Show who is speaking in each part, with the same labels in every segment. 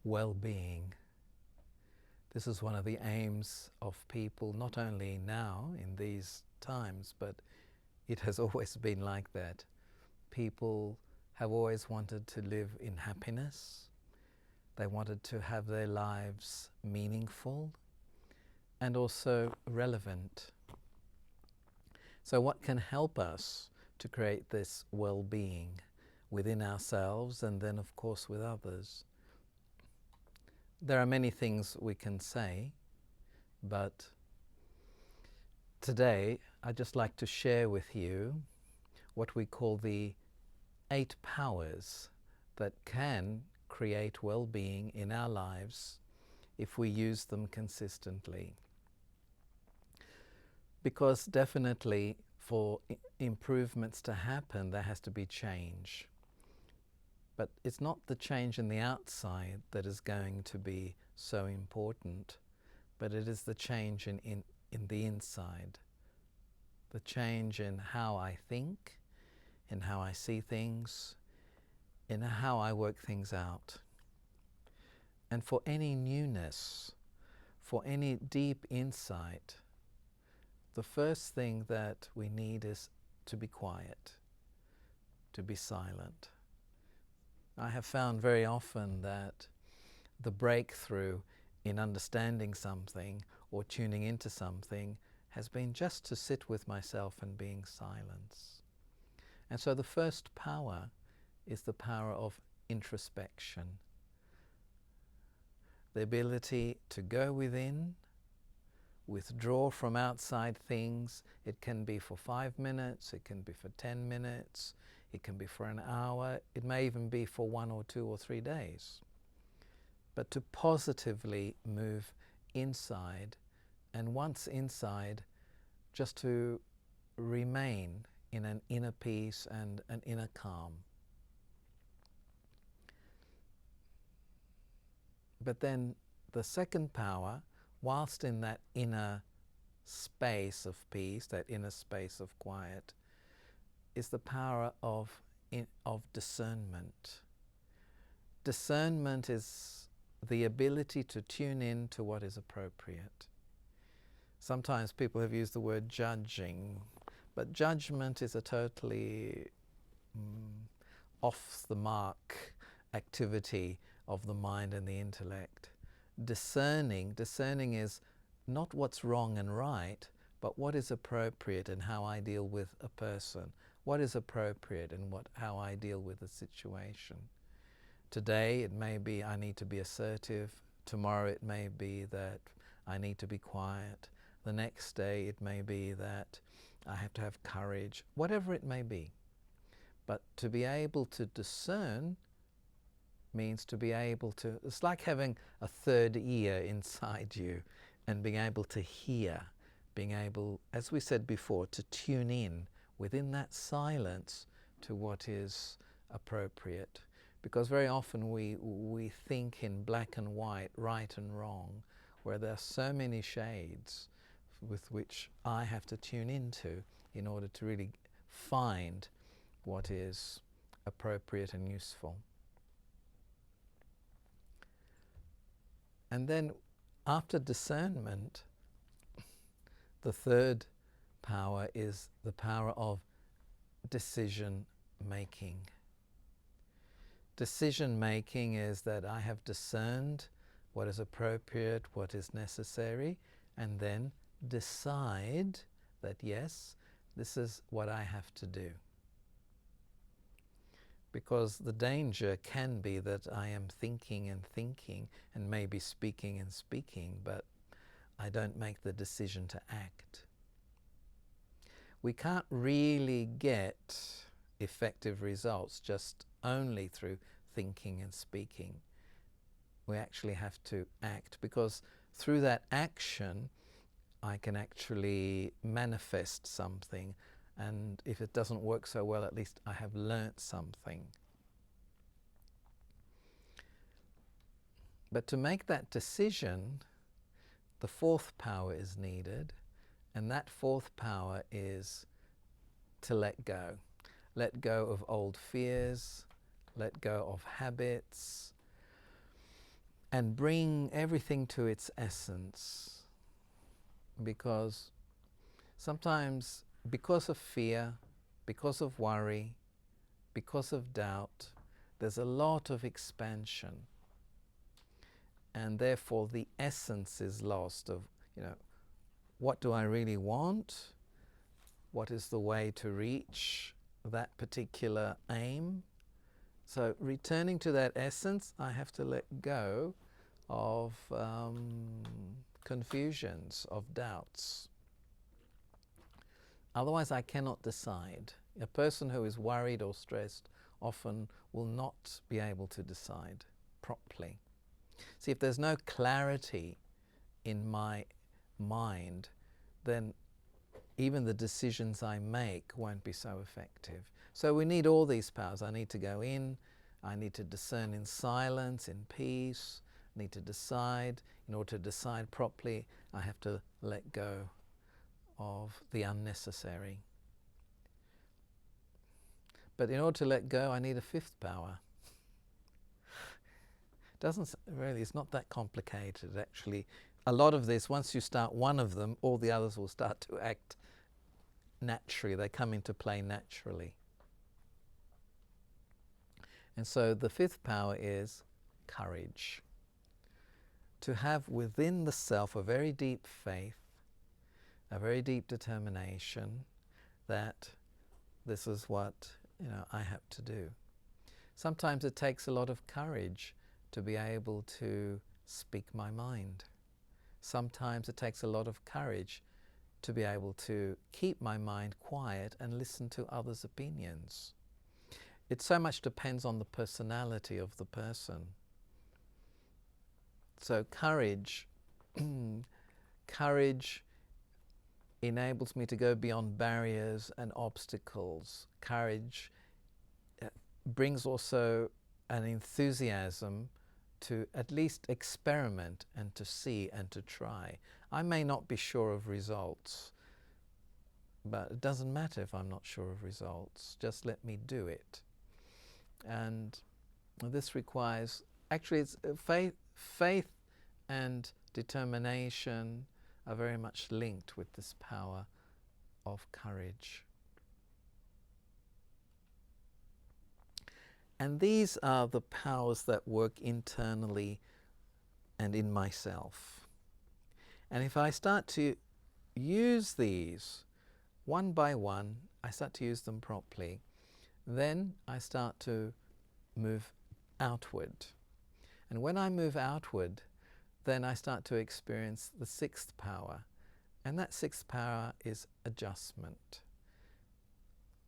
Speaker 1: well-being. This is one of the aims of people, not only now in these times, but it has always been like that. People have always wanted to live in happiness. They wanted to have their lives meaningful and also relevant. So what can help us to create this well-being within ourselves and then, of course, with others? There are many things we can say, but today I'd just like to share with you what we call the 8 powers that can create well-being in our lives if we use them consistently. Because definitely for improvements to happen, there has to be change. But it's not the change in the outside that is going to be so important, but it is the change in the inside. The change in how I think, in how I see things, in how I work things out. And for any newness, for any deep insight, the first thing that we need is to be quiet, to be silent. I have found very often that the breakthrough in understanding something or tuning into something has been just to sit with myself and being silence. And so the first power is the power of introspection. The ability to go within, withdraw from outside things. It can be for 5 minutes, it can be for 10 minutes, it can be for an hour, it may even be for 1 or 2 or 3 days. But to positively move inside, and once inside, just to remain in an inner peace and an inner calm. But then the second power, whilst in that inner space of peace, that inner space of quiet, is the power of discernment. Discernment is the ability to tune in to what is appropriate. Sometimes people have used the word judging, but judgment is a totally off the mark activity of the mind and the intellect. Discerning is not what's wrong and right, but what is appropriate and how I deal with a person. What is appropriate and how I deal with a situation. Today it may be I need to be assertive. Tomorrow it may be that I need to be quiet. The next day it may be that I have to have courage. Whatever it may be. But to be able to discern means to be able to, it's like having a third ear inside you and being able to hear, being able, as we said before, to tune in within that silence to what is appropriate. Because very often we think in black and white, right and wrong, where there are so many shades with which I have to tune into in order to really find what is appropriate and useful. And then after discernment, the third power is the power of decision making. Decision making is that I have discerned what is appropriate, what is necessary, and then decide that yes, this is what I have to do. Because the danger can be that I am thinking and maybe speaking and speaking, but I don't make the decision to act. We can't really get effective results just only through thinking and speaking. We actually have to act, because through that action I can actually manifest something. And if it doesn't work so well, at least I have learnt something. But to make that decision, the fourth power is needed, and that fourth power is to let go. Let go of old fears, let go of habits, and bring everything to its essence. Because sometimes, because of fear, because of worry, because of doubt, there's a lot of expansion. And therefore the essence is lost of, what do I really want? What is the way to reach that particular aim? So returning to that essence, I have to let go of confusions, of doubts. Otherwise I cannot decide. A person who is worried or stressed often will not be able to decide properly. See, if there's no clarity in my mind, then even the decisions I make won't be so effective. So we need all these powers. I need to go in, I need to discern in silence, in peace, I need to decide. In order to decide properly, I have to let go of the unnecessary. But in order to let go, I need a fifth power. It's not that complicated actually. A lot of this, once you start one of them, all the others will start to act naturally. They come into play naturally. And so the fifth power is courage. To have within the self a very deep faith, a very deep determination that this is what I have to do. Sometimes it takes a lot of courage to be able to speak my mind. Sometimes it takes a lot of courage to be able to keep my mind quiet and listen to others' opinions. It so much depends on the personality of the person. So courage enables me to go beyond barriers and obstacles. Courage brings also an enthusiasm to at least experiment and to see and to try. I may not be sure of results, but it doesn't matter if I'm not sure of results. Just let me do it. And this requires, actually it's faith and determination are very much linked with this power of courage. And these are the powers that work internally and in myself. And if I start to use these one by one, I start to use them properly, then I start to move outward. And when I move outward, then I start to experience the sixth power. And that sixth power is adjustment.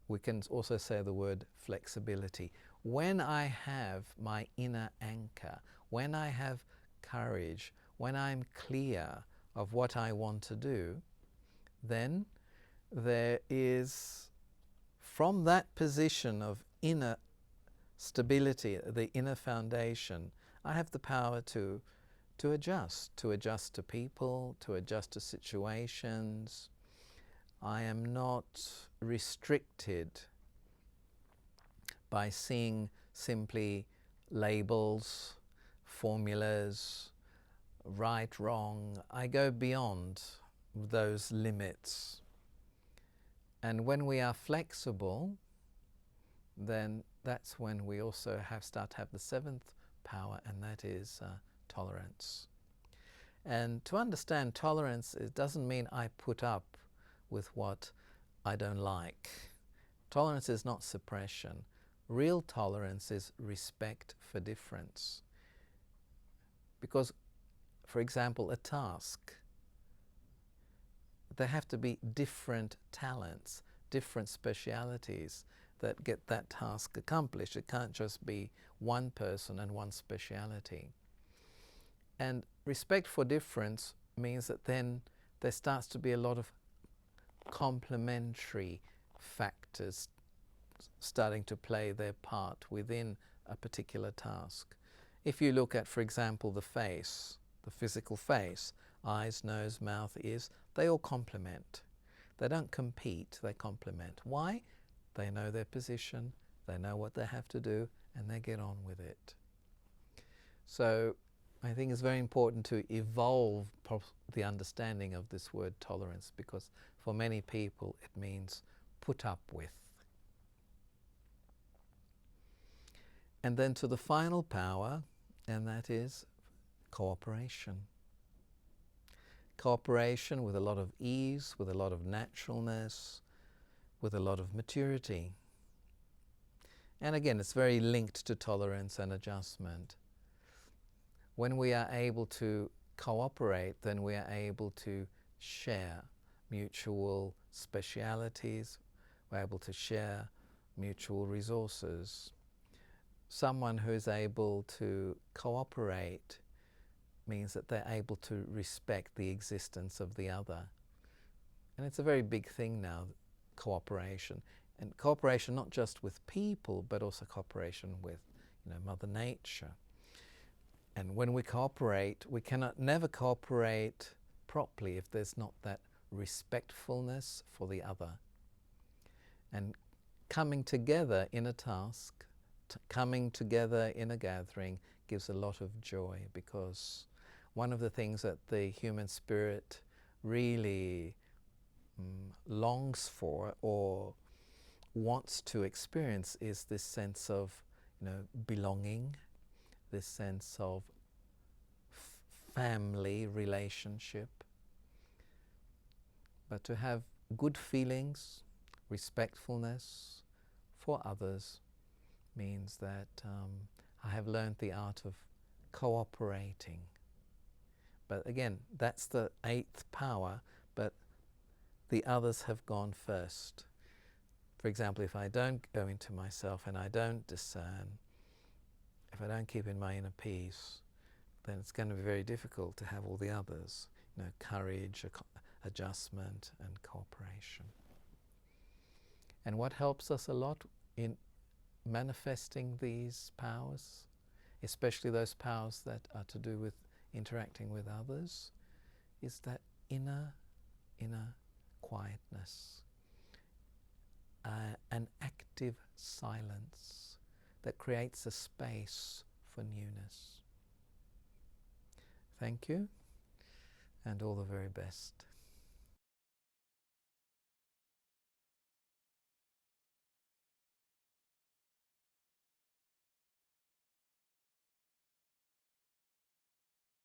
Speaker 1: We can also say the word flexibility. When I have my inner anchor, when I have courage, when I'm clear of what I want to do, then there is, from that position of inner stability, the inner foundation, I have the power to adjust to people, to adjust to situations. I am not restricted by seeing simply labels, formulas, right, wrong. I go beyond those limits. And when we are flexible, then that's when we also start to have the seventh power, and that is tolerance. And to understand tolerance, it doesn't mean I put up with what I don't like. Tolerance is not suppression. Real tolerance is respect for difference. Because, for example, a task, there have to be different talents, different specialities that get that task accomplished. It can't just be one person and one speciality. And respect for difference means that then there starts to be a lot of complementary factors starting to play their part within a particular task. If you look at, for example, the face, the physical face, eyes, nose, mouth, ears, they all complement. They don't compete, they complement. Why? They know their position, they know what they have to do, and they get on with it. So I think it's very important to evolve the understanding of this word tolerance, because for many people it means put up with. And then to the final power, and that is cooperation. Cooperation with a lot of ease, with a lot of naturalness, with a lot of maturity. And again, it's very linked to tolerance and adjustment. When we are able to cooperate, then we are able to share mutual specialities, we're able to share mutual resources. Someone who is able to cooperate means that they're able to respect the existence of the other. And it's a very big thing now, cooperation. And cooperation not just with people, but also cooperation with, Mother Nature. And when we cooperate, we cannot never cooperate properly if there's not that respectfulness for the other. And coming together in a task, coming together in a gathering gives a lot of joy, because one of the things that the human spirit really longs for or wants to experience is this sense of, belonging, this sense of family relationship. But to have good feelings, respectfulness for others means that I have learned the art of cooperating. But again, that's the 8th power, but the others have gone first. For example, if I don't go into myself and I don't discern, if I don't keep in my inner peace, then it's going to be very difficult to have all the others, courage, adjustment and cooperation. And what helps us a lot in manifesting these powers, especially those powers that are to do with interacting with others, is that inner quietness, an active silence that creates a space for newness. Thank you, and all the very best.